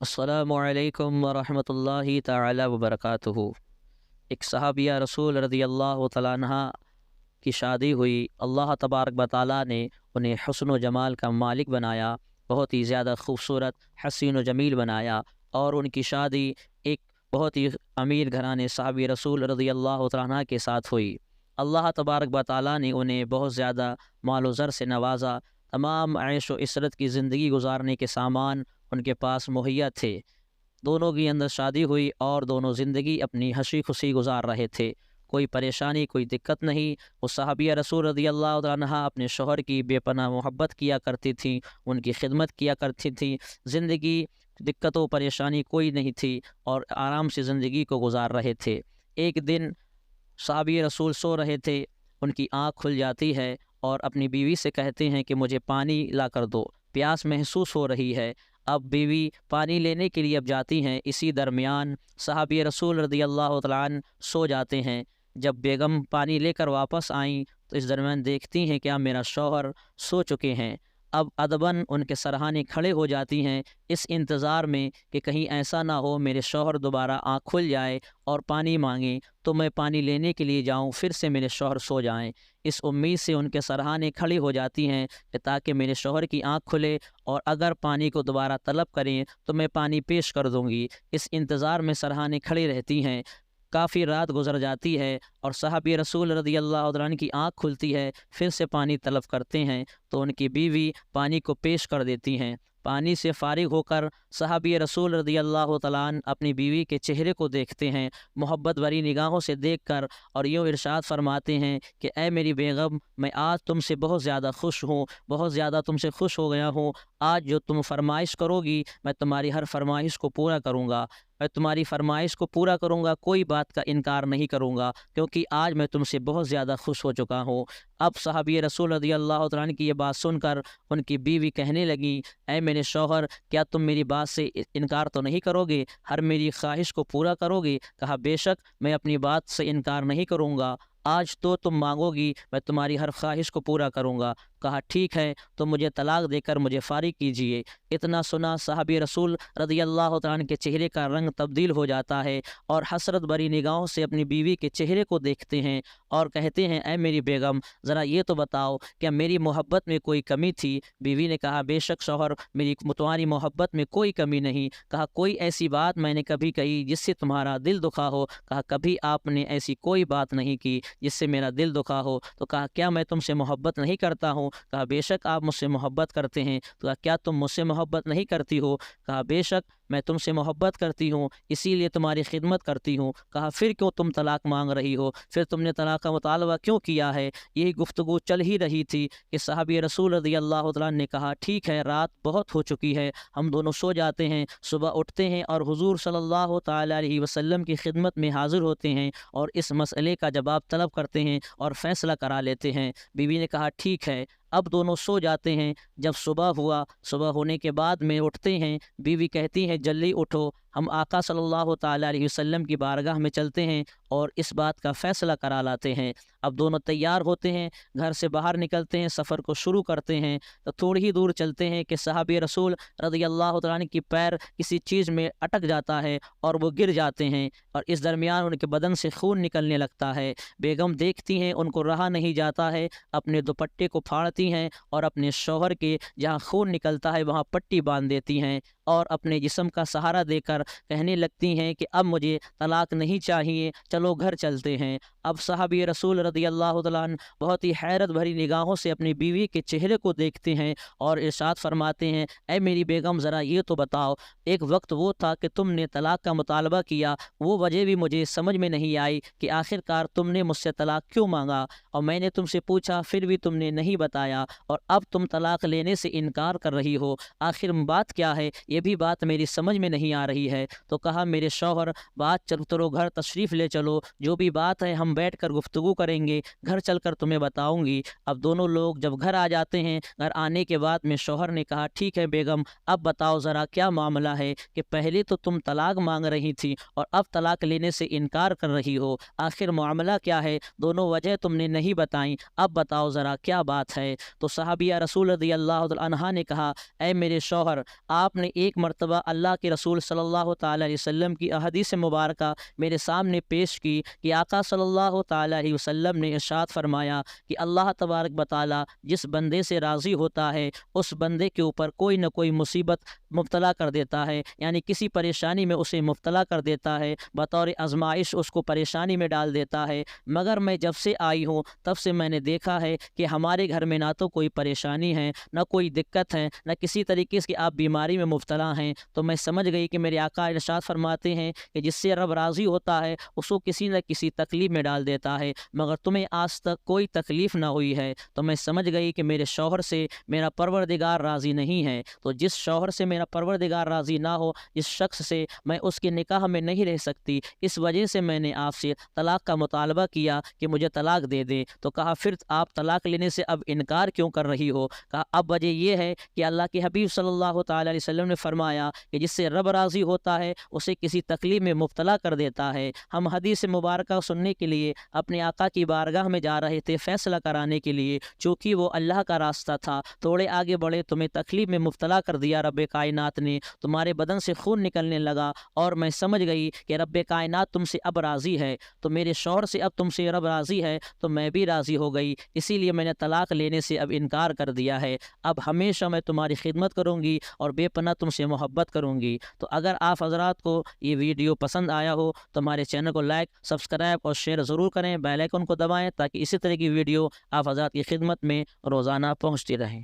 السلام علیکم ورحمۃ اللہ تعالی وبرکاتہ۔ ایک صحابیہ رسول رضی اللہ تعالیٰ عنہ کی شادی ہوئی۔ اللہ تبارک و تعالیٰ نے انہیں حسن و جمال کا مالک بنایا، بہت ہی زیادہ خوبصورت، حسین و جمیل بنایا، اور ان کی شادی ایک بہت ہی امیر گھرانے صحابی رسول رضی اللہ تعالیٰ عنہ کے ساتھ ہوئی۔ اللہ تبارک و تعالیٰ نے انہیں بہت زیادہ مال و زر سے نوازا۔ تمام عیش و عشرت کی زندگی گزارنے کے سامان ان کے پاس مہیا تھے۔ دونوں کی اندر شادی ہوئی اور دونوں زندگی اپنی ہنسی خوشی گزار رہے تھے، کوئی پریشانی، کوئی دقت نہیں۔ وہ صحابیہ رسول رضی اللہ عنہ اپنے شوہر کی بے پناہ محبت کیا کرتی تھیں، ان کی خدمت کیا کرتی تھیں۔ زندگی دقت و پریشانی کوئی نہیں تھی اور آرام سے زندگی کو گزار رہے تھے۔ ایک دن صحابی رسول سو رہے تھے، ان کی آنکھ کھل جاتی ہے اور اپنی بیوی سے کہتے ہیں کہ مجھے پانی لا کر دو، پیاس محسوس ہو رہی ہے۔ اب بیوی پانی لینے کے لیے اب جاتی ہیں، اسی درمیان صحابی رسول رضی اللہ تعالیٰ عنہ سو جاتے ہیں۔ جب بیگم پانی لے کر واپس آئیں تو اس درمیان دیکھتی ہیں کہ اب میرا شوہر سو چکے ہیں۔ اب ادباً ان کے سرہانے کھڑے ہو جاتی ہیں، اس انتظار میں کہ کہیں ایسا نہ ہو میرے شوہر دوبارہ آنکھ کھل جائے اور پانی مانگیں تو میں پانی لینے کے لیے جاؤں، پھر سے میرے شوہر سو جائیں۔ اس امید سے ان کے سرہانے کھڑی ہو جاتی ہیں کہ تاکہ میرے شوہر کی آنکھ کھلے اور اگر پانی کو دوبارہ طلب کریں تو میں پانی پیش کر دوں گی۔ اس انتظار میں سرہانے کھڑی رہتی ہیں۔ کافی رات گزر جاتی ہے اور صحابی رسول رضی اللہ عنہ کی آنکھ کھلتی ہے، پھر سے پانی طلب کرتے ہیں تو ان کی بیوی پانی کو پیش کر دیتی ہیں۔ پانی سے فارغ ہو کر صحابی رسول رضی اللہ تعالیٰ عنہ اپنی بیوی کے چہرے کو دیکھتے ہیں، محبت بھری نگاہوں سے دیکھ کر، اور یوں ارشاد فرماتے ہیں کہ اے میری بیگم، میں آج تم سے بہت زیادہ خوش ہوں، بہت زیادہ تم سے خوش ہو گیا ہوں۔ آج جو تم فرمائش کرو گی میں تمہاری ہر فرمائش کو پورا کروں گا، میں تمہاری فرمائش کو پورا کروں گا، کوئی بات کا انکار نہیں کروں گا، کیونکہ آج میں تم سے بہت زیادہ خوش ہو چکا ہوں۔ اب صحابی رسول رضی اللہ تعالیٰ عنہ کی یہ بات سن کر ان کی بیوی کہنے لگی، اے میرے شوہر، کیا تم میری بات سے انکار تو نہیں کرو گے، ہر میری خواہش کو پورا کرو گے؟ کہا بے شک میں اپنی بات سے انکار نہیں کروں گا، آج تو تم مانگو گی میں تمہاری ہر خواہش کو پورا کروں گا۔ کہا ٹھیک ہے تو مجھے طلاق دے کر مجھے فارغ کیجیے۔ اتنا سنا صحابی رسول رضی اللہ تعالیٰ عنہ کے چہرے کا رنگ تبدیل ہو جاتا ہے اور حسرت بھری نگاہوں سے اپنی بیوی کے چہرے کو دیکھتے ہیں اور کہتے ہیں اے میری بیگم، ذرا یہ تو بتاؤ کیا میری محبت میں کوئی کمی تھی؟ بیوی نے کہا بے شک شوہر، میری تمہاری محبت میں کوئی کمی نہیں۔ کہا کوئی ایسی بات میں نے کبھی کہی جس سے تمہارا دل دکھا ہو؟ کہا کبھی آپ نے ایسی کوئی بات نہیں کی جس سے میرا دل دکھا ہو۔ تو کہا کیا میں تم سے محبت نہیں کرتا ہوں؟ کہا بے شک آپ مجھ سے محبت کرتے ہیں۔ تو کہا کیا تم مجھ سے محبت نہیں کرتی ہو؟ کہا بے شک میں تم سے محبت کرتی ہوں، اسی لیے تمہاری خدمت کرتی ہوں۔ کہا پھر کیوں تم طلاق مانگ رہی ہو؟ پھر تم نے طلاق کا مطالبہ کیوں کیا ہے؟ یہی گفتگو چل ہی رہی تھی کہ صحابی رسول رضی اللہ تعالیٰ نے کہا ٹھیک ہے، رات بہت ہو چکی ہے، ہم دونوں سو جاتے ہیں، صبح اٹھتے ہیں اور حضور صلی اللہ تعالیٰ علیہ وسلم کی خدمت میں حاضر ہوتے ہیں اور اس مسئلے کا جواب طلب کرتے ہیں اور فیصلہ کرا لیتے ہیں۔ بیوی نے کہا ٹھیک ہے۔ اب دونوں سو جاتے ہیں۔ جب صبح ہوا، صبح ہونے کے بعد میں اٹھتے ہیں، بیوی کہتی ہیں جلدی اٹھو، ہم آقا صلی اللہ تعالیٰ علیہ وسلم کی بارگاہ میں چلتے ہیں اور اس بات کا فیصلہ کرا لاتے ہیں۔ اب دونوں تیار ہوتے ہیں، گھر سے باہر نکلتے ہیں، سفر کو شروع کرتے ہیں تو تھوڑی ہی دور چلتے ہیں کہ صحابی رسول رضی اللہ تعالیٰ عنہ کی پیر کسی چیز میں اٹک جاتا ہے اور وہ گر جاتے ہیں، اور اس درمیان ان کے بدن سے خون نکلنے لگتا ہے۔ بیگم دیکھتی ہیں ان کو رہا نہیں جاتا ہے، اپنے دوپٹے کو پھاڑتی ہیں اور اپنے شوہر کے جہاں خون نکلتا ہے وہاں پٹی باندھ دیتی ہیں اور اپنے جسم کا سہارا دے کر کہنے لگتی ہیں کہ اب مجھے طلاق نہیں چاہیے، چلو گھر چلتے ہیں۔ اب صحابی رسول رضی اللہ تعالیٰ عنہ بہت ہی حیرت بھری نگاہوں سے اپنی بیوی کے چہرے کو دیکھتے ہیں اور ارشاد فرماتے ہیں اے میری بیگم، ذرا یہ تو بتاؤ، ایک وقت وہ تھا کہ تم نے طلاق کا مطالبہ کیا، وہ وجہ بھی مجھے سمجھ میں نہیں آئی کہ آخر کار تم نے مجھ سے طلاق کیوں مانگا، اور میں نے تم سے پوچھا پھر بھی تم نے نہیں بتایا، اور اب تم طلاق لینے سے انکار کر رہی ہو، آخر بات کیا ہے؟ یہ بھی بات میری سمجھ میں نہیں آ رہی ہے۔ تو کہا میرے شوہر، بات چلو گھر تشریف لے چلو، جو بھی بات ہے ہم بیٹھ کر گفتگو کریں گے، گھر چل کر تمہیں بتاؤں گی۔ اب دونوں لوگ جب گھر آ جاتے ہیں، گھر آنے کے بعد میں شوہر نے کہا ٹھیک ہے بیگم، اب بتاؤ ذرا کیا معاملہ ہے کہ پہلے تو تم طلاق مانگ رہی تھی اور اب طلاق لینے سے انکار کر رہی ہو، آخر معاملہ کیا ہے؟ دونوں وجہ تم نے نہیں بتائیں، اب بتاؤ ذرا کیا بات ہے؟ تو صحابیہ رسول رضی اللہ عنہ نے کہا اے میرے شوہر، آپ نے ایک مرتبہ اللہ کے رسول صلی اللہ تعالیٰ علیہ وسلم کی احادیث مبارکہ میرے سامنے پیش کی کہ آقا صلی اللہ تعالیٰ علیہ وسلم نے ارشاد فرمایا کہ اللہ تبارک و تعالیٰ جس بندے سے راضی ہوتا ہے اس بندے کے اوپر کوئی نہ کوئی مصیبت مبتلا کر دیتا ہے، یعنی کسی پریشانی میں اسے مبتلا کر دیتا ہے، بطور آزمائش اس کو پریشانی میں ڈال دیتا ہے۔ مگر میں جب سے آئی ہوں تب سے میں نے دیکھا ہے کہ ہمارے گھر میں نہ تو کوئی پریشانی ہے، نہ کوئی دقت ہے، نہ کسی طریقے سے آپ بیماری میں مبتلا ہیں۔ تو میں سمجھ گئی کہ میرے آقا ارشاد فرماتے ہیں کہ جس سے رب راضی ہوتا ہے اس کو کسی نہ کسی تکلیف میں ڈال دیتا ہے، مگر تمہیں آج تک کوئی تکلیف نہ ہوئی ہے۔ تو میں سمجھ گئی کہ میرے شوہر سے میرا پروردگار راضی نہیں ہے۔ تو جس شوہر سے میرا پروردگار راضی نہ ہو، جس شخص سے میں اس کے نکاح میں نہیں رہ سکتی، اس وجہ سے میں نے آپ سے طلاق کا مطالبہ کیا کہ مجھے طلاق دے دیں۔ تو کہا پھر آپ طلاق لینے سے اب انکار کیوں کر رہی ہو؟ کہا اب وجہ یہ ہے کہ اللہ کے حبیب صلی اللہ تعالیٰ علیہ وسلم نے فرمایا کہ جس سے رب راضی ہوتا ہے اسے کسی تکلیف میں مبتلا کر دیتا ہے۔ ہم حدیث مبارکہ سننے کے لیے اپنے آقا کی بارگاہ میں جا رہے تھے فیصلہ کرانے کے لیے، چونکہ وہ اللہ کا راستہ تھا۔ تھوڑے آگے بڑھے، تمہیں تکلیف میں مبتلا کر دیا رب کائنات نے، تمہارے بدن سے خون نکلنے لگا، اور میں سمجھ گئی کہ رب کائنات تم سے اب راضی ہے، تو میرے شوہر سے اب تم سے رب راضی ہے تو میں بھی راضی ہو گئی، اسی لیے میں نے طلاق لینے سے اب انکار کر دیا ہے۔ اب ہمیشہ میں تمہاری خدمت کروں گی اور بے پناہ تم سے محبت کروں گی۔ تو اگر آپ حضرات کو یہ ویڈیو پسند آیا ہو تو ہمارے چینل کو لائک، سبسکرائب اور شیئر ضرور کریں، بیل آئیکن کو دبائیں تاکہ اسی طرح کی ویڈیو آپ حضرات کی خدمت میں روزانہ پہنچتی رہیں۔